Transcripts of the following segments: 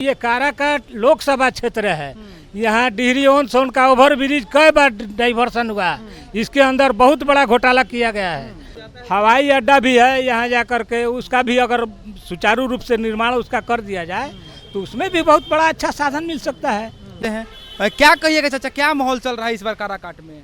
ये काराकाट लोकसभा क्षेत्र है। यहाँ डिहरी ऑन सोन का ओवर ब्रिज कई बार डाइवर्सन हुआ। इसके अंदर बहुत बड़ा घोटाला किया गया है। हवाई अड्डा भी है यहाँ जा कर के, उसका भी अगर सुचारू रूप से निर्माण उसका कर दिया जाए तो उसमें भी बहुत बड़ा अच्छा साधन मिल सकता है। क्या कहिएगा चाचा, क्या माहौल चल रहा है इस बार काराकाट में?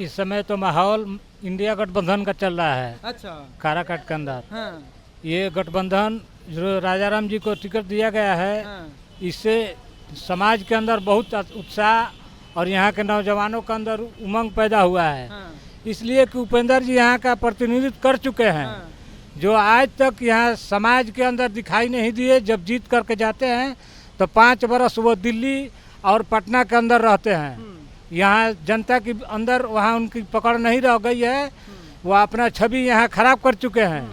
इस समय तो माहौल इंडिया गठबंधन का चल रहा है। अच्छा। काराकाट के अंदर हाँ। ये गठबंधन जो राजाराम जी को टिकट दिया गया है, हाँ। इससे समाज के अंदर बहुत उत्साह और यहाँ के नौजवानों के अंदर उमंग पैदा हुआ है। हाँ। इसलिए कि उपेंद्र जी यहाँ का प्रतिनिधित्व कर चुके हैं। हाँ। जो आज तक यहाँ समाज के अंदर दिखाई नहीं दिए। जब जीत करके जाते हैं तो 5 बरस वो दिल्ली और पटना के अंदर रहते हैं। यहाँ जनता के अंदर वहाँ उनकी पकड़ नहीं रह गई है। वो अपना छवि यहाँ खराब कर चुके हैं।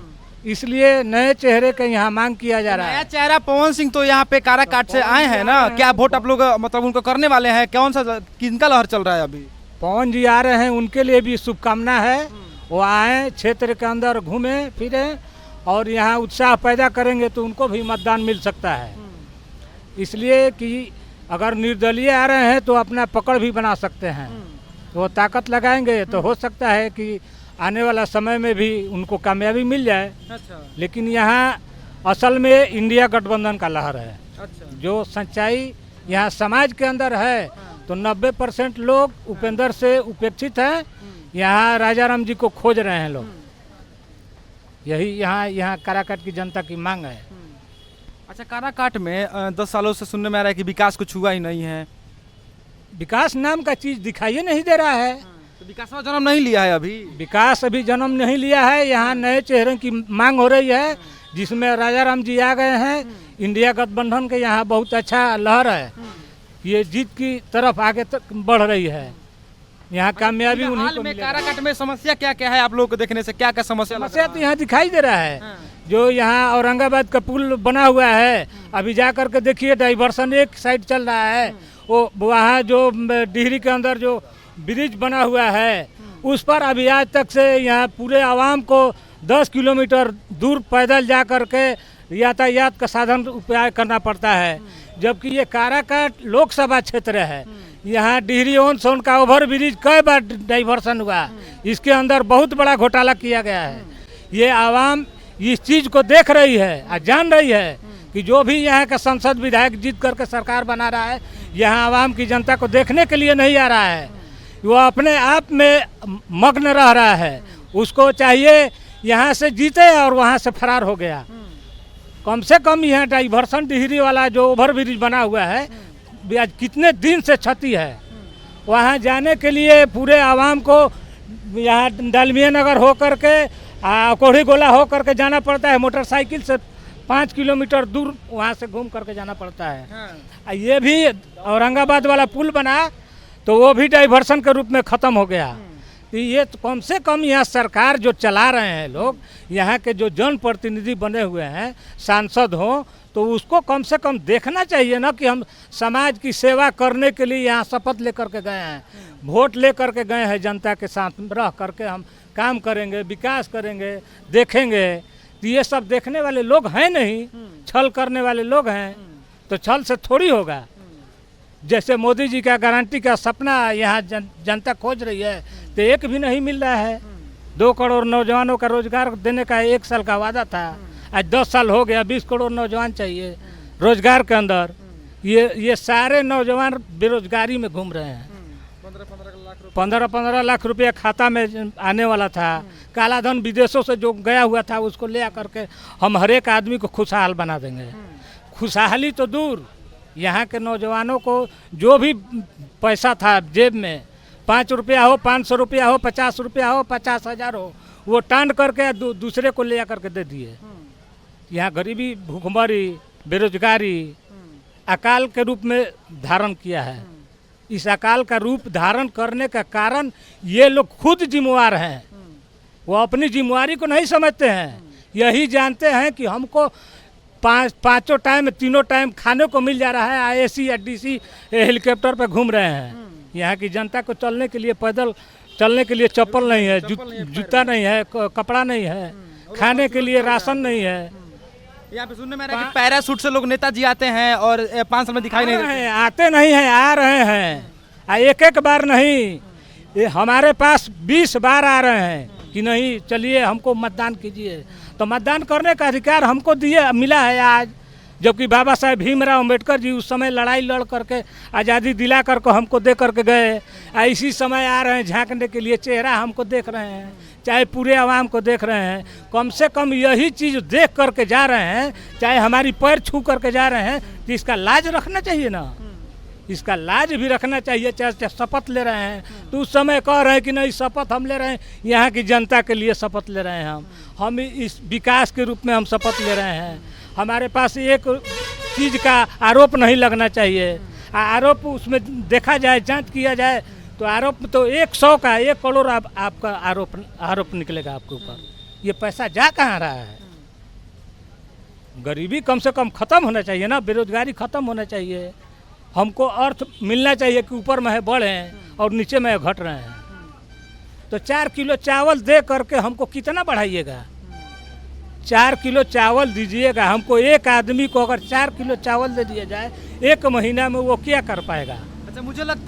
इसलिए नए चेहरे का यहाँ मांग किया जा रहा है। नया चेहरा पवन सिंह तो यहाँ पे काराकाट से आए हैं ना, क्या वोट आप लोग मतलब उनको करने वाले हैं? कौन सा किनका लहर चल रहा है अभी? पवन जी आ रहे हैं, उनके लिए भी शुभकामना है। वो आए, क्षेत्र के अंदर घूमे फिरे और यहाँ उत्साह पैदा करेंगे तो उनको भी मतदान मिल सकता है। इसलिए कि अगर निर्दलीय आ रहे हैं तो अपना पकड़ भी बना सकते हैं। तो वो ताकत लगाएंगे तो हो सकता है कि आने वाला समय में भी उनको कामयाबी मिल जाए। अच्छा। लेकिन यहाँ असल में इंडिया गठबंधन का लहर है। अच्छा। जो सच्चाई यहाँ समाज के अंदर है तो 90% लोग उपेंद्र से उपेक्षित हैं। यहाँ राजाराम जी को खोज रहे हैं लोग। यही यहाँ काराकाट की जनता की मांग है। अच्छा, काराकाट में 10 सालों से सुनने में आ रहा है कि विकास कुछ हुआ ही नहीं है। विकास नाम का चीज दिखाई नहीं दे रहा है। तो विकास का जन्म नहीं लिया है अभी। विकास अभी जन्म नहीं लिया है। यहाँ नए चेहरे की मांग हो रही है, जिसमें राजाराम जी आ गए हैं। इंडिया गठबंधन के यहाँ बहुत अच्छा लहर है। ये जीत की तरफ आगे तक बढ़ रही है। यहाँ कामयाबी उन्हीं को मिलेगी। काराकाट में समस्या क्या क्या है आप लोगों को देखने से, क्या क्या समस्या तो यहाँ दिखाई दे रहा है। जो यहाँ औरंगाबाद का पुल बना हुआ है, अभी जा करके देखिए डाइवर्सन एक साइड चल रहा है। वो वहाँ जो डिहरी के अंदर जो ब्रिज बना हुआ है उस पर अभी आज तक से यहाँ पूरे आवाम को 10 किलोमीटर दूर पैदल जा करके यातायात का साधन उपयोग करना पड़ता है। जबकि ये काराकाट लोकसभा क्षेत्र है। यहाँ डिहरी ऑन सोन का ओवर ब्रिज कई बार डाइवर्सन हुआ। इसके अंदर बहुत बड़ा घोटाला किया गया है। ये आवाम इस चीज़ को देख रही है और जान रही है कि जो भी यहाँ का संसद विधायक जीत करके सरकार बना रहा है, यहाँ आवाम की जनता को देखने के लिए नहीं आ रहा है। वो अपने आप में मग्न रह रहा है। उसको चाहिए यहाँ से जीते और वहाँ से फरार हो गया। कम से कम यहाँ डाइवर्सन डिहरी वाला जो ओवर ब्रिज बना हुआ है, आज कितने दिन से क्षति है। वहाँ जाने के लिए पूरे आवाम को यहाँ डालमिया नगर हो करके कोढ़ी गोला हो करके जाना पड़ता है। मोटरसाइकिल से 5 किलोमीटर दूर वहाँ से घूम करके जाना पड़ता है। हाँ। ये भी औरंगाबाद वाला पुल बना तो वो भी डाइवर्सन के रूप में ख़त्म हो गया। तो ये तो कम से कम यहाँ सरकार जो चला रहे हैं लोग, यहाँ के जो जनप्रतिनिधि बने हुए हैं, सांसद हों, तो उसको कम से कम देखना चाहिए ना कि हम समाज की सेवा करने के लिए यहाँ शपथ लेकर के गए हैं, वोट लेकर के गए हैं। जनता के साथ रह करके हम काम करेंगे, विकास करेंगे, देखेंगे। तो ये सब देखने वाले लोग हैं नहीं, छल करने वाले लोग हैं। तो छल से थोड़ी होगा। जैसे मोदी जी का गारंटी का सपना यहाँ जनता खोज रही है तो एक भी नहीं मिल रहा है। 2 करोड़ नौजवानों का रोजगार देने का 1 साल का वादा था, आज 10 साल हो गया। 20 करोड़ नौजवान चाहिए रोजगार के अंदर। ये सारे नौजवान बेरोजगारी में घूम रहे हैं। 15-15 लाख रुपया खाता में आने वाला था। काला धन विदेशों से जो गया हुआ था उसको ले आकर के हम हर एक आदमी को खुशहाल बना देंगे। खुशहाली तो दूर, यहाँ के नौजवानों को जो भी पैसा था जेब में, 5 रुपया हो, 500 रुपया हो, 50 रुपया हो, 50,000 हो, वो टांड करके दूसरे को ले आकर के दे दिए। यहाँ गरीबी, भूखमरी, बेरोजगारी अकाल के रूप में धारण किया है। इस अकाल का रूप धारण करने का कारण ये लोग खुद जिम्मेवार हैं। वो अपनी जिम्मेवारी को नहीं समझते हैं। यही जानते हैं कि हमको पाँचों टाइम, 3 टाइम खाने को मिल जा रहा है। AC या DC हेलीकॉप्टर पर घूम रहे हैं। यहाँ की जनता को चलने के लिए, पैदल चलने के लिए चप्पल नहीं है, जूता नहीं है, कपड़ा नहीं है, खाने के लिए राशन नहीं है। यहाँ पे सुनने में आ रहा है कि पैराशूट से लोग नेताजी आते हैं और 5 साल में दिखाई नहीं देते। आते नहीं हैं, आ रहे हैं। एक एक बार नहीं, ये हमारे पास 20 बार आ रहे हैं कि नहीं चलिए हमको मतदान कीजिए। तो मतदान करने का अधिकार हमको मिला है आज, जबकि बाबा साहेब भीमराव अम्बेडकर जी उस समय लड़ाई लड़ करके आज़ादी दिला करके हमको दे करके गए। इसी समय आ रहे हैं झांकने के लिए, चेहरा हमको देख रहे हैं, चाहे पूरे आवाम को देख रहे हैं। कम से कम यही चीज़ देख करके जा रहे हैं, चाहे हमारी पैर छू करके जा रहे हैं, तो इसका लाज रखना चाहिए ना, इसका लाज भी रखना चाहिए। चाहे शपथ ले रहे हैं तो उस समय कह रहे हैं कि नहीं शपथ हम ले रहे हैं, यहाँ की जनता के लिए शपथ ले रहे हैं, हम इस विकास के रूप में हम शपथ ले रहे हैं। हमारे पास एक चीज़ का आरोप नहीं लगना चाहिए। आरोप उसमें देखा जाए, जांच किया जाए तो आरोप तो 100 का 1 करोड़ आपका आरोप निकलेगा आपके ऊपर। ये पैसा जा कहाँ रहा है? गरीबी कम से कम ख़त्म होना चाहिए ना, बेरोजगारी ख़त्म होना चाहिए। हमको अर्थ मिलना चाहिए कि ऊपर में है बढ़े और नीचे में घट रहे हैं। तो 4 किलो चावल दे करके हमको कितना बढ़ाइएगा? 4 किलो चावल दीजिएगा हमको। एक आदमी को अगर 4 किलो चावल दे दिया जाए 1 महीना में, वो क्या कर पाएगा? अच्छा, मुझे लगता है